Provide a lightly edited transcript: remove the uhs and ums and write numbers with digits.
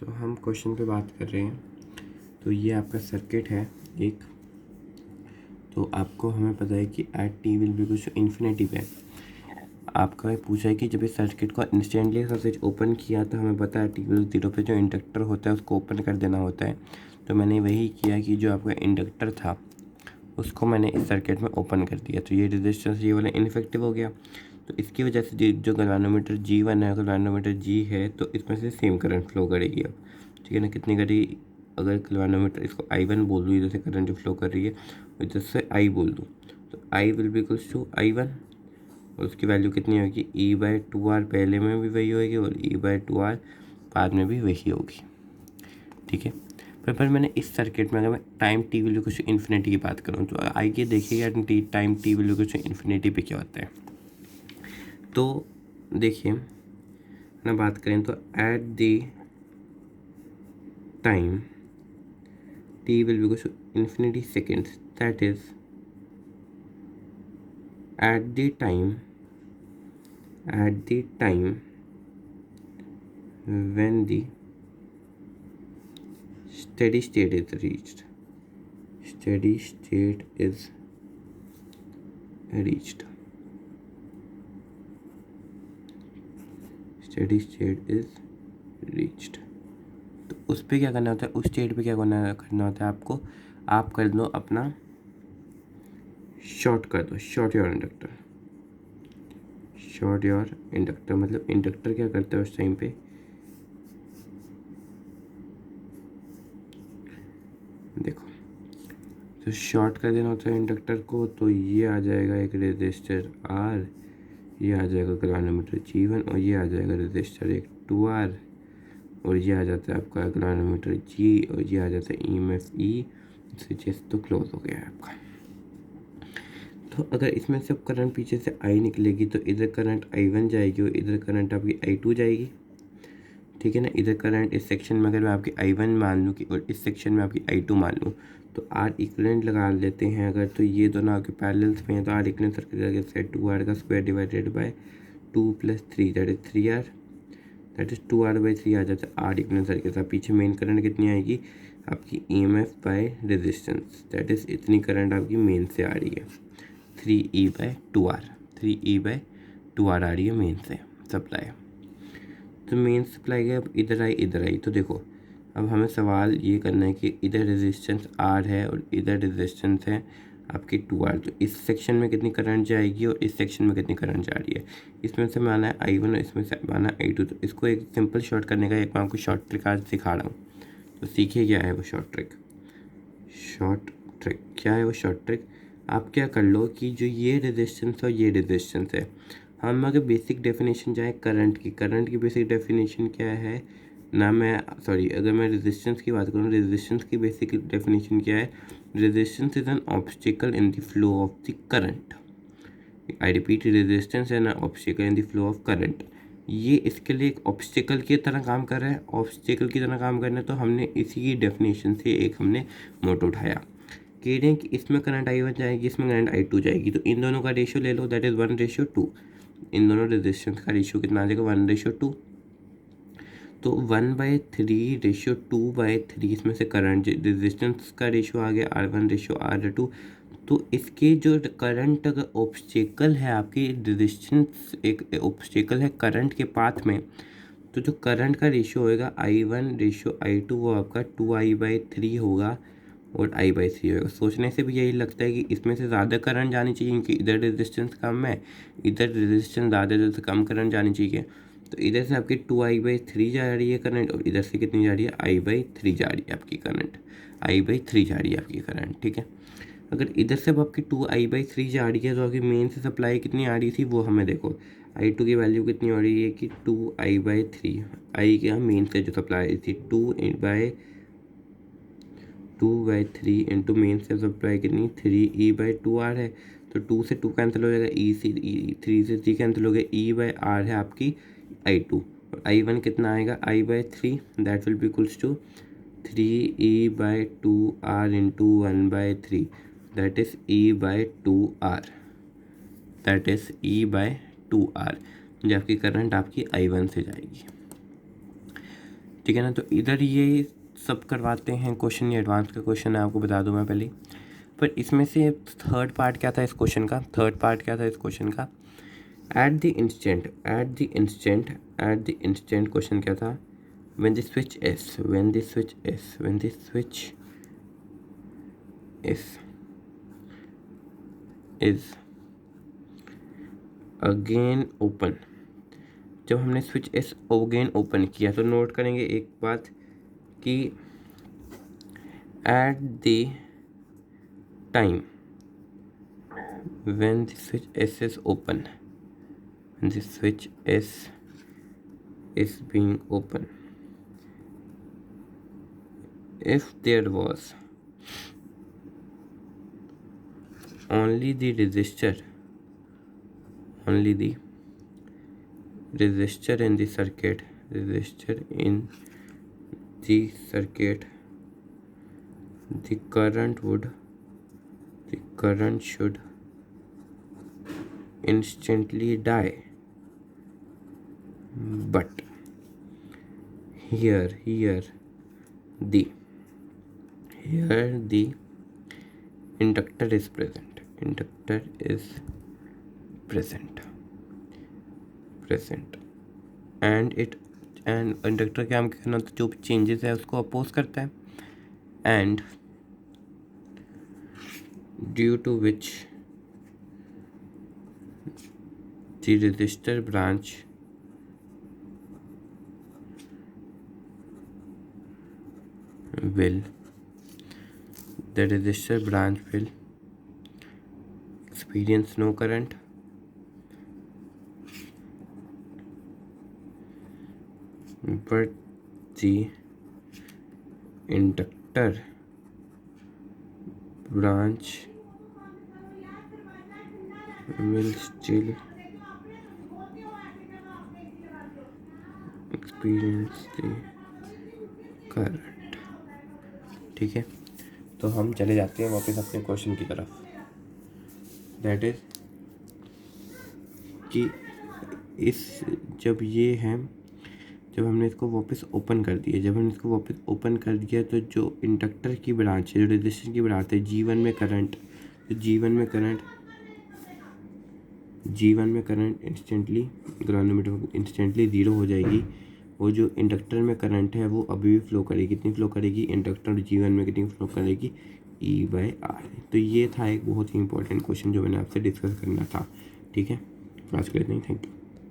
तो हम क्वेश्चन पे बात कर रहे हैं। तो ये आपका सर्किट है एक। तो आपको हमें पता है कि एट टी विल बी कुछ इन्फिनिटी पे आपका पूछा है कि जब इस सर्किट को इंस्टेंटली स्विच ओपन किया तो हमें पता है टी विल 0 पे जो इंडक्टर होता है उसको ओपन कर देना होता है। तो मैंने वही किया कि जो आपका इंडक्टर था उसको मैंने इस सर्किट में ओपन कर दिया। तो ये रेजिस्टेंस ये वाला इनफेक्टिव हो गया। तो इसकी वजह से जो गैल्वेनोमीटर G1 है, गैल्वेनोमीटर G है, तो इसमें से सेम करंट फ्लो करेगी अब। ठीक है ना, कितनी करेगी? अगर गैल्वेनोमीटर इसको I1 बोल दूँ, इधर से करंट जो फ्लो कर रही है, इधर से I बोल दूँ, तो I will be equals to I1 और उसकी वैल्यू कितनी होगी? E/2R। पहले में भी वही होगी और E/2R बाद में भी वही होगी। ठीक है। पर मैंने इस सर्किट में अगर मैं टाइम टी वैल्यू कुछ इन्फिनिटी की बात करूँ तो आइए देखिए टाइम टी वैल्यू कुछ इन्फिनिटी पे क्या होता है। तो देखिए ना, बात करें तो at the time T will be कुछ infinity seconds, that is at the time when the steady state is reached. Steady state is reached. Steady state is reached. तो उस पर क्या करना होता है, उस स्टेट पे क्या करना होता है आपको? आप कर दो अपना शॉर्ट कर दो, short your inductor. Short your inductor मतलब इंडक्टर क्या करता है उस टाइम पे? देखो, तो शॉर्ट कर देना होता है इंडक्टर को। तो ये आ जाएगा एक रेजिस्टर R, ये आ जाएगा गैल्वेनोमीटर G1 और ये आ जाएगा रेजिस्टर एक 2R और ये आ जाता है आपका गैल्वेनोमीटर G और ये आ जाता है EMF E। स्विचेस तो क्लोज हो गया है आपका। तो अगर इसमें से अब करंट पीछे से I निकलेगी तो इधर करंट I1 जाएगी और इधर करंट आपकी I2 जाएगी। ठीक है ना, इधर करंट इस सेक्शन में अगर मैं आपकी I1 मान लूँ कि और इस सेक्शन में आपकी I2 मान लूँ तो R इक्विवेलेंट लगा लेते हैं अगर, तो ये दोनों आपके पैरेलल्स में हैं तो R इक्विवेलेंट सर्किट से 2R का square divided by 2 + 3 that is 3R, that is 2R/3 आ जाता है R इक्विवेलेंट सर्किट का। पीछे मेन करंट कितनी आएगी आपकी? EMF by resistance, that is इतनी करंट आपकी मेन से आ रही है 3E/2R। 3E/2R आ रही है मेन से सप्लाई। तो मेन सप्लाई है, अब इधर आई। तो देखो अब हमें सवाल ये करना है कि इधर रेजिस्टेंस R है और इधर रेजिस्टेंस है आपकी 2R। तो इस सेक्शन में कितनी करंट जाएगी और इस सेक्शन में कितनी करंट जा रही है? इसमें से माना है I1 और इसमें से माना है I2। तो इसको एक सिंपल शॉर्ट करने का एक मैं आपको शॉर्ट ट्रिक आज सिखा रहा हूँ। तो सीखिए क्या है वो शॉर्ट ट्रिक। क्या है वो शॉर्ट ट्रिक? आप क्या कर लो कि जो ये रेजिस्टेंस और ये रेजिस्टेंस है, हम अगर बेसिक डेफिनेशन जाए करंट की बेसिक डेफिनेशन क्या है ना, अगर मैं रेजिस्टेंस की बात करूँ, रेजिस्टेंस की बेसिक डेफिनेशन क्या है? Resistance is an obstacle in the flow of the current. I repeat, resistance an obstacle in the flow of current. ये इसके लिए एक ऑब्स्टिकल की तरह काम कर रहा है। ऑब्स्टिकल की तरह काम करना है तो हमने इसी की डेफिनेशन से एक हमने मोटो उठाया कह रहे हैं कि इसमें करंट I1 जाएगी, इसमें करंट I2 जाएगी। तो इन दोनों का रेशियो ले लो, दैट इज़ 1:2। इन दोनों रेजिस्टेंस का रेशियो कितना आ जाएगा? 1:2। तो 1/3 रेशियो 2/3 इसमें से करंट रेजिस्टेंस का रेशियो आ गया R1:R2। तो इसके जो करंट अगर ऑब्स्टेकल है आपकी रेजिस्टेंस एक ऑब्स्टेकल है करंट के पाथ में, तो जो करंट का रेशियो होएगा I1:I2 वो आपका 2I/3 होगा और I/3 होगा। सोचने से भी यही लगता है कि इसमें से ज़्यादा करंट जानी चाहिए क्योंकि इधर रेजिस्टेंस कम है, इधर रेजिस्टेंस ज़्यादा, इधर से कम करंट जानी चाहिए। तो इधर से आपकी 2I/3 जा रही है करंट और इधर से कितनी जा रही है? I/3 जा रही है आपकी करंट। I/3 जा रही है आपकी करंट। ठीक है, अगर इधर से अब आपकी 2I/3 जा रही है तो आपकी मेन से सप्लाई कितनी आ रही थी वो हमें देखो। I2 की वैल्यू कितनी हो रही है कि 2I/3। आई क्या मेन से जो सप्लाई आई थी 2/3 इंटू मेन से सप्लाई कितनी? 3E/2R है। तो 2 से 2 कैंसिल हो जाएगा, 3 से 3 कैंसिल हो गया, E/R है आपकी I2 और I1 कितना आएगा? I/3, that will be equals to 3E/2R into 1/3, that is E/2R, that is E/2R। जो आपकी करंट आपकी I1 से जाएगी। ठीक है ना। तो इधर ये सब करवाते हैं क्वेश्चन, ये एडवांस का क्वेश्चन है, आपको बता दूं मैं पहले। पर इसमें से थर्ड पार्ट क्या था इस क्वेश्चन का, एट द इंस्टेंट क्वेश्चन क्या था, when the switch is again open, जब हमने स्विच एस अगेन ओपन किया तो नोट करेंगे एक बात कि eight the time when the switch S is open, when the switch S is being open, if there was only the resistor in the circuit, the current should instantly die. But here the inductor is present, and inductor क्या हम कहना, तो जो भी changes है उसको oppose करता है, and due to which the resistor branch will experience no current, but the inductor branch will still experience the current। ठीक है, तो हम चले जाते हैं वापस अपने क्वेश्चन की तरफ। दैट इज कि जब हमने इसको वापस ओपन कर दिया, तो जो इंडक्टर की ब्रांच है, जो रेजिस्टेंस की ब्रांच है, G1 में current instantly ground instantly zero हो जाएगी। वो जो इंडक्टर में करंट है वो अभी भी फ्लो करेगी, कितनी फ्लो करेगी, इंडक्टर G1 में कितनी फ्लो करेगी, E/R। तो ये था एक बहुत ही इंपॉर्टेंट क्वेश्चन जो मैंने आपसे डिस्कस करना था। ठीक है, आज के लिए नहीं, थैंक यू।